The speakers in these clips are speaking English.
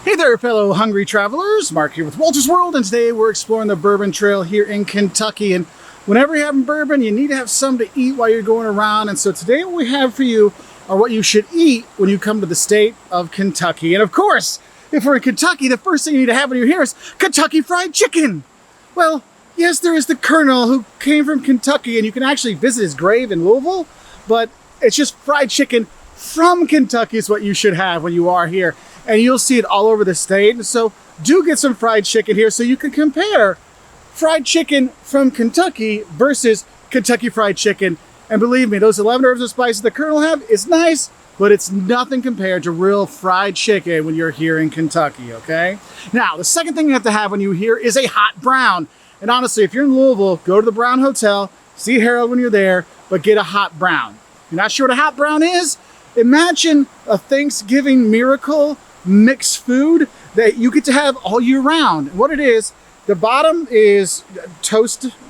Hey there, fellow hungry travelers. Mark here with Wolters World, and today we're exploring the Bourbon Trail here in Kentucky. And whenever you're having bourbon, you need to have something to eat while you're going around. And so today what we have for you are what you should eat when you come to the state of Kentucky. And of course, if we're in Kentucky, the first thing you need to have when you're here is Kentucky Fried Chicken. Well, yes, there is the Colonel who came from Kentucky, and you can actually visit his grave in Louisville, but it's just fried chicken from Kentucky is what you should have when you are here. And you'll see it all over the state. And so do get some fried chicken here so you can compare fried chicken from Kentucky versus Kentucky Fried Chicken. And believe me, those 11 herbs and spices the Colonel have is nice, but it's nothing compared to real fried chicken when you're here in Kentucky, okay? Now, the second thing you have to have when you're here is a hot brown. And honestly, if you're in Louisville, go to the Brown Hotel, see Harold when you're there, but get a hot brown. If you're not sure what a hot brown is? Imagine a Thanksgiving miracle mixed food that you get to have all year round. And what it is, the bottom is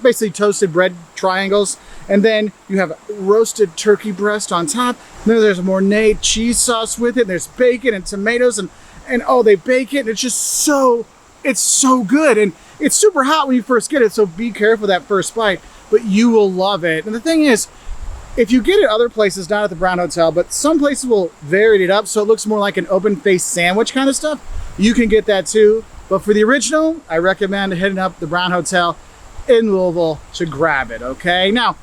basically toasted bread triangles, and then you have roasted turkey breast on top. And then there's a Mornay cheese sauce with it. There's bacon and tomatoes, and oh, they bake it, and it's so good. And it's super hot when you first get it, so be careful that first bite, but you will love it. And the thing is, if you get it other places, not at the Brown Hotel, but some places will vary it up so it looks more like an open-faced sandwich kind of stuff, you can get that too. But for the original, I recommend hitting up the Brown Hotel in Louisville to grab it, okay? Now,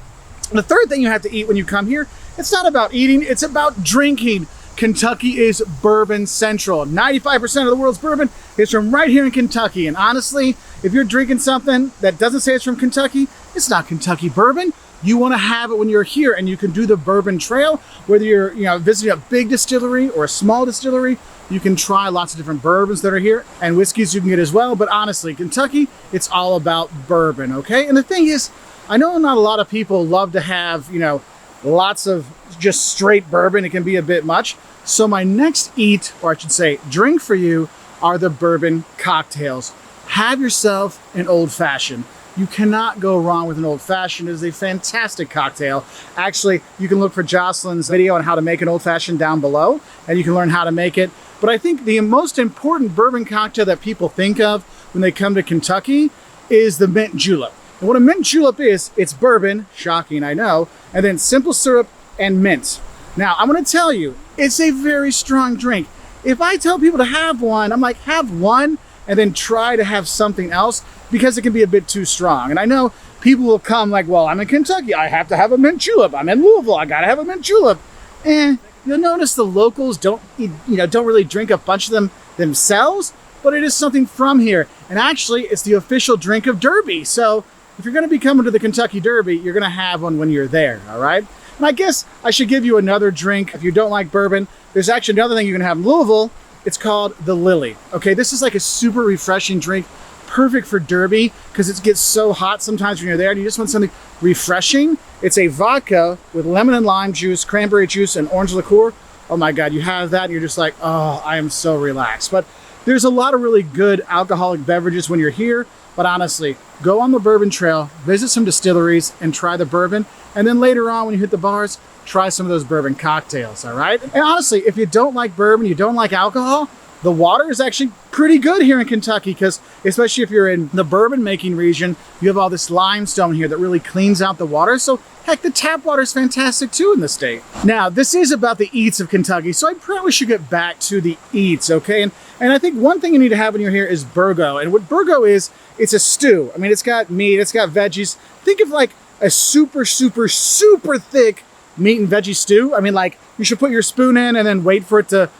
the third thing you have to eat when you come here, it's not about eating, it's about drinking. Kentucky is bourbon central. 95% of the world's bourbon is from right here in Kentucky. And honestly, if you're drinking something that doesn't say it's from Kentucky, it's not Kentucky bourbon. You want to have it when you're here, and you can do the Bourbon Trail, whether you're visiting a big distillery or a small distillery. You can try lots of different bourbons that are here, and whiskeys you can get as well. But honestly, Kentucky, it's all about bourbon, okay? And the thing is, I know not a lot of people love to have, lots of just straight bourbon. It can be a bit much. So my next eat, or I should say drink for you, are the bourbon cocktails. Have yourself an old fashioned. You cannot go wrong with an old fashioned. It is a fantastic cocktail. Actually, you can look for Jocelyn's video on how to make an old fashioned down below, and you can learn how to make it. But I think the most important bourbon cocktail that people think of when they come to Kentucky is the Mint Julep. And what a Mint Julep is, it's bourbon, shocking, I know, and then simple syrup and mint. Now, I'm gonna tell you, it's a very strong drink. If I tell people to have one, I'm like, have one, and then try to have something else, because it can be a bit too strong. And I know people will come like, well, I'm in Kentucky, I have to have a mint julep. I'm in Louisville, I gotta have a mint julep. You'll notice the locals don't really drink a bunch of them themselves, but it is something from here. And actually, it's the official drink of Derby. So if you're gonna be coming to the Kentucky Derby, you're gonna have one when you're there, all right? And I guess I should give you another drink. If you don't like bourbon, there's actually another thing you can have in Louisville. It's called the Lilly. Okay, this is like a super refreshing drink, perfect for Derby, because it gets so hot sometimes when you're there and you just want something refreshing. It's a vodka with lemon and lime juice, cranberry juice, and orange liqueur. Oh my God, you have that and you're just like, oh, I am so relaxed. But there's a lot of really good alcoholic beverages when you're here. But honestly, go on the Bourbon Trail, visit some distilleries, and try the bourbon. And then later on, when you hit the bars, try some of those bourbon cocktails, all right? And honestly, if you don't like bourbon, you don't like alcohol, the water is actually pretty good here in Kentucky, because especially if you're in the bourbon making region, you have all this limestone here that really cleans out the water. So heck, the tap water is fantastic too in the state. Now, this is about the eats of Kentucky, so I probably should get back to the eats, okay? And I think one thing you need to have when you're here is Burgoo. And what Burgoo is, it's a stew. I mean, it's got meat, it's got veggies. Think of like a super, super, super thick meat and veggie stew. I mean, like, you should put your spoon in and then wait for it to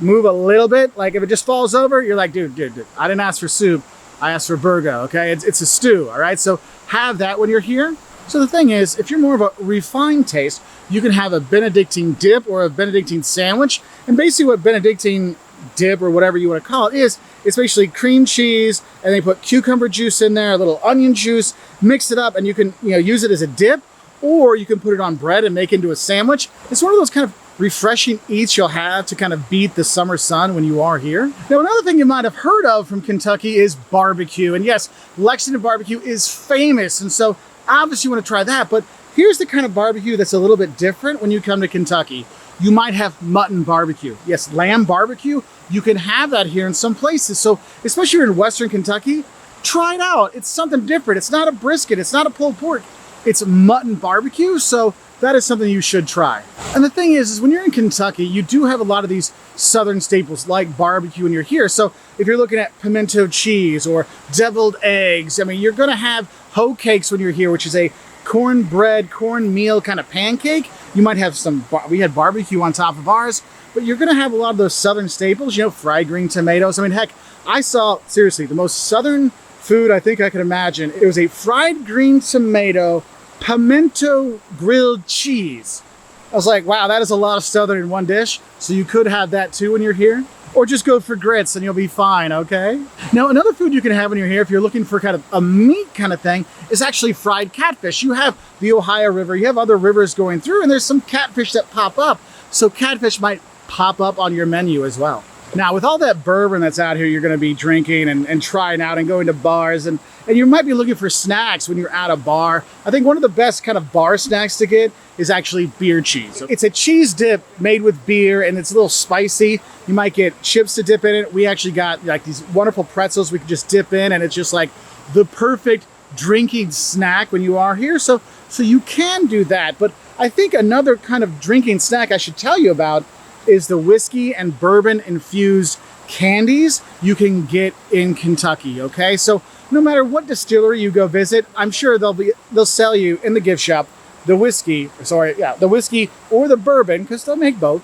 move a little bit. Like, if it just falls over, you're like, dude, I didn't ask for soup, I asked for Burgoo, okay? It's a stew, all right? So have that when you're here. So the thing is, if you're more of a refined taste, you can have a Benedictine dip or a Benedictine sandwich. And basically what Benedictine dip or whatever you want to call it is, it's basically cream cheese, and they put cucumber juice in there, a little onion juice, mix it up, and you can use it as a dip, or you can put it on bread and make it into a sandwich. It's one of those kind of refreshing eats you'll have to kind of beat the summer sun when you are here. Now, another thing you might have heard of from Kentucky is barbecue. And yes, Lexington barbecue is famous, and so obviously you want to try that, but here's the kind of barbecue that's a little bit different when you come to Kentucky. you might have mutton barbecue. Yes, lamb barbecue. You can have that here in some places. So especially here in Western Kentucky, try it out. It's something different. It's not a brisket. It's not a pulled pork. It's mutton barbecue. So that is something you should try. And the thing is when you're in Kentucky, you do have a lot of these southern staples like barbecue when you're here. So if you're looking at pimento cheese or deviled eggs, I mean, you're gonna have hoe cakes when you're here, which is a cornbread, cornmeal kind of pancake. You might have some, we had barbecue on top of ours, but you're gonna have a lot of those southern staples, you know, fried green tomatoes. I mean, heck, I saw, seriously, the most southern food I think I could imagine. It was a fried green tomato, pimento grilled cheese. I was like, wow, that is a lot of southern in one dish. So you could have that too when you're here. Or just go for grits and you'll be fine, okay? Now, another food you can have when you're here, if you're looking for kind of a meat kind of thing, is actually fried catfish. You have the Ohio River, you have other rivers going through, and there's some catfish that pop up. So catfish might pop up on your menu as well. Now, with all that bourbon that's out here, you're gonna be drinking and trying out and going to bars, and you might be looking for snacks when you're at a bar. I think one of the best kind of bar snacks to get is actually beer cheese. It's a cheese dip made with beer, and it's a little spicy. You might get chips to dip in it. We actually got like these wonderful pretzels we can just dip in, and it's just like the perfect drinking snack when you are here. So you can do that. But I think another kind of drinking snack I should tell you about is the whiskey and bourbon infused candies you can get in Kentucky, okay? So no matter what distillery you go visit, I'm sure they'll sell you in the gift shop the whiskey or the bourbon, because they'll make both.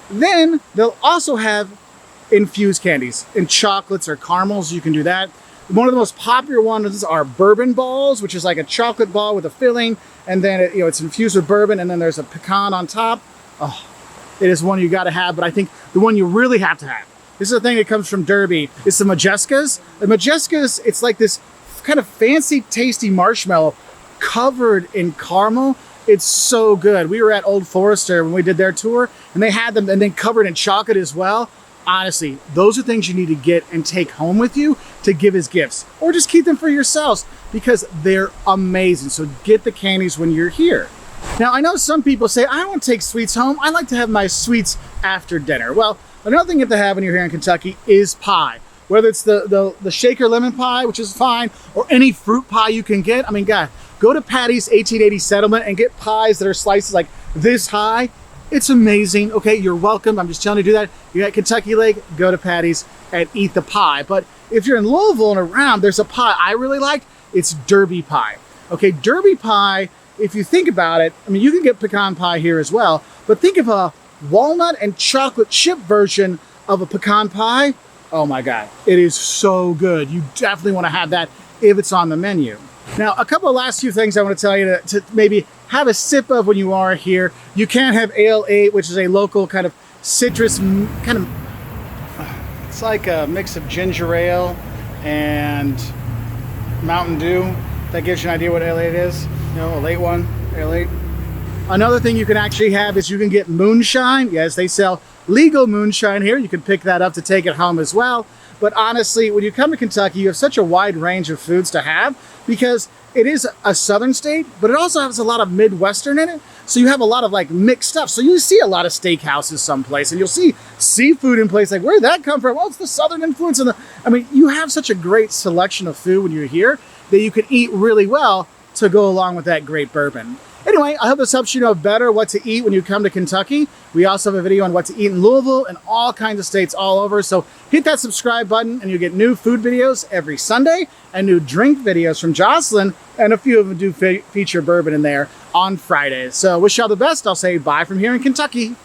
Then they'll also have infused candies in chocolates or caramels. You can do that. One of the most popular ones are Bourbon Balls, which is like a chocolate ball with a filling, and then it's infused with bourbon, and then there's a pecan on top. Oh, it is one you got to have, but I think the one you really have to have, this is a thing that comes from Derby, is the Modjeskas. The Modjeskas, it's like this kind of fancy, tasty marshmallow covered in caramel. It's so good. We were at Old Forester when we did their tour, and they had them and then covered in chocolate as well. Honestly, those are things you need to get and take home with you to give as gifts, or just keep them for yourselves because they're amazing. So get the candies when you're here. Now, I know some people say, I don't take sweets home. I like to have my sweets after dinner. Well, another thing you have to have when you're here in Kentucky is pie. Whether it's the shaker lemon pie, which is fine, or any fruit pie you can get. I mean, God, go to Patty's 1880 Settlement and get pies that are slices like this high. It's amazing. Okay, you're welcome. I'm just telling you to do that. You're at Kentucky Lake, go to Patty's and eat the pie. But if you're in Louisville and around, there's a pie I really liked. It's Derby pie. Okay, Derby pie, if you think about it, I mean, you can get pecan pie here as well, but think of a walnut and chocolate chip version of a pecan pie. Oh my God, it is so good. You definitely want to have that if it's on the menu. Now, a couple of last few things I want to tell you to maybe have a sip of when you are here. You can have Ale 8, which is a local kind of citrus, it's like a mix of ginger ale and Mountain Dew. That gives you an idea what Ale 8 is. You know, a late one, Ale 8. Another thing you can actually have is you can get moonshine. Yes, they sell legal moonshine here. You can pick that up to take it home as well. But honestly, when you come to Kentucky, you have such a wide range of foods to have because it is a southern state, but it also has a lot of Midwestern in it. So you have a lot of like mixed stuff. So you see a lot of steakhouses someplace, and you'll see seafood in place. Like, where'd that come from? Well, it's the southern influence. I mean, you have such a great selection of food when you're here that you can eat really well to go along with that great bourbon. Anyway, I hope this helps you know better what to eat when you come to Kentucky. We also have a video on what to eat in Louisville and all kinds of states all over. So hit that subscribe button and you'll get new food videos every Sunday and new drink videos from Jocelyn, and a few of them do feature bourbon in there on Fridays. So wish y'all the best. I'll say bye from here in Kentucky.